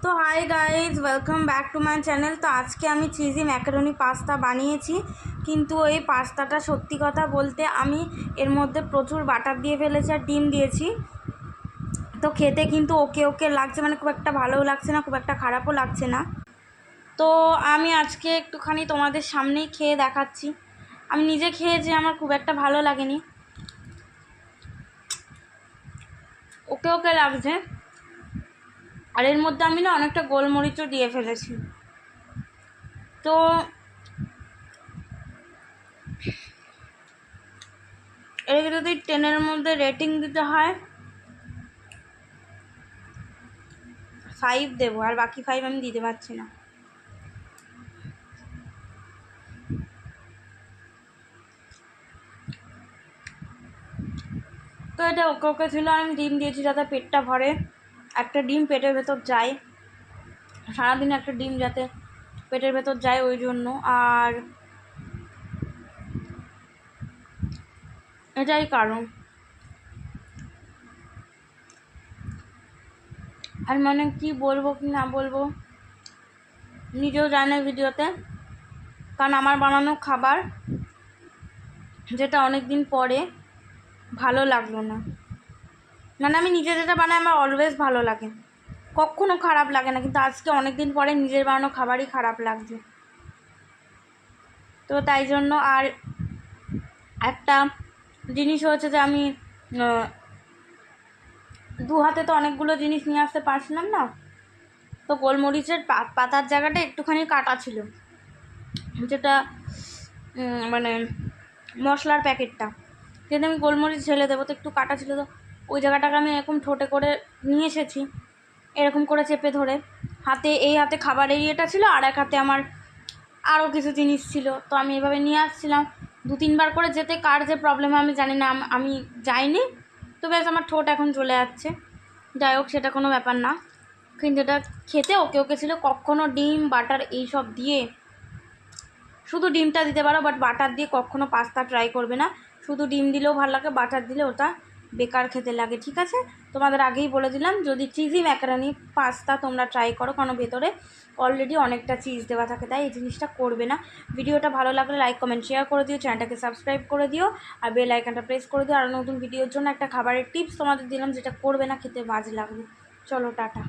তো hi guys, welcome back to my channel. তো আজকে আমি চিজি ম্যাকারনি পাস্তা বানিয়েছি, কিন্তু এই পাস্তাটা সত্যি কথা বলতে আমি এর মধ্যে প্রচুর বাটার দিয়ে ফেলেছি আর ডিম দিয়েছি। তো খেতে কিন্তু ওকে ওকে লাগছে, মানে খুব একটা ভালোও লাগছে না, খুব একটা খারাপও লাগছে না। তো আমি আজকে একটুখানি তোমাদের সামনেই খেয়ে দেখাচ্ছি। আমি নিজে খেয়েছি, আমার খুব একটা ভালো লাগেনি, ওকে ওকে লাগছে। আর এর মধ্যে আমি না অনেকটা গোলমরিচও দিয়ে ফেলেছি। তো এটাকে যদি 10-এর মধ্যে রেটিং দিতে হয় 5 দেবো, আর বাকি 5 আমি দিতে পারছি না। তো এটা ওকে ওকে ছিল। আমি ডিম দিয়েছি যাতে পেটটা ভরে, একটা ডিম পেটের ভেতর যায়, সারাদিন একটা ডিম যাতে পেটের ভেতর যায় ওই জন্য। আর এটাই কারণ। আর মানে কি বলবো কি না বলবো নিজেও জানে ভিডিওতে, কারণ আমার বানানো খাবার যেটা অনেক দিন পরে ভালো লাগলো না। মানে আমি নিজে যেটা বানাই আমার অলওয়েজ ভালো লাগে, কখনো খারাপ লাগে না, কিন্তু আজকে অনেক দিন পরে নিজের বানানো খাবারই খারাপ লাগছে। তো তাই জন্য। আর একটা জিনিস হচ্ছে যে আমি দু হাতে তো অনেকগুলো জিনিস নিয়ে আসতে পারছিলাম না, তো গোলমরিচের পাতার জায়গাটা একটুখানি কাটা ছিল, যেটা মানে মশলার প্যাকেটটা, যেটা আমি গোলমরিচ ঢেলে দেবো, তো একটু কাটা ছিল। তো ওই জায়গাটাকে আমি এরকম ঠোঁটে করে নিয়ে এসেছি, এরকম করে চেপে ধরে। এই হাতে খাবার এরিয়াটা ছিল, আর এক হাতে আমার আরও কিছু জিনিস ছিল। তো আমি এভাবে নিয়ে আসছিলাম 2-3 বার করে, যেতে কার যে প্রবলেম আমি জানি না, আমি যাইনি। তো ব্যাস আমার ঠোঁট এখন চলে যাচ্ছে, যাই হোক সেটা কোনো ব্যাপার না। কিন্তু এটা খেতে ওকে ওকে ছিল। কখনো ডিম বাটার এইসব দিয়ে, শুধু ডিমটা দিতে পারো, বাট বাটার দিয়ে কখনো পাস্তা ট্রাই করবে না। শুধু ডিম দিলেও ভালো লাগে, বাটার দিলে ওটা বেকার খেতে লাগে, ঠিক আছে? তোমাদের আগেই বলে দিলাম, যদি চিজি ম্যাকারনি পাস্তা তোমরা ট্রাই করো, কারণ ভেতরে অলরেডি অনেকটা চিজ দেওয়া থাকে, তাই এই জিনিসটা করবে না। ভিডিওটা ভালো লাগলে লাইক কমেন্ট শেয়ার করে দিও, চ্যানেলটাকে সাবস্ক্রাইব করে দিও, আর বেল আইকনটা প্রেস করে দিও। আর নতুন ভিডিওর জন্য একটা খাবারের টিপস তোমাদের দিলাম, যেটা করবে না, খেতে বাজে লাগবে। চলো টাটা।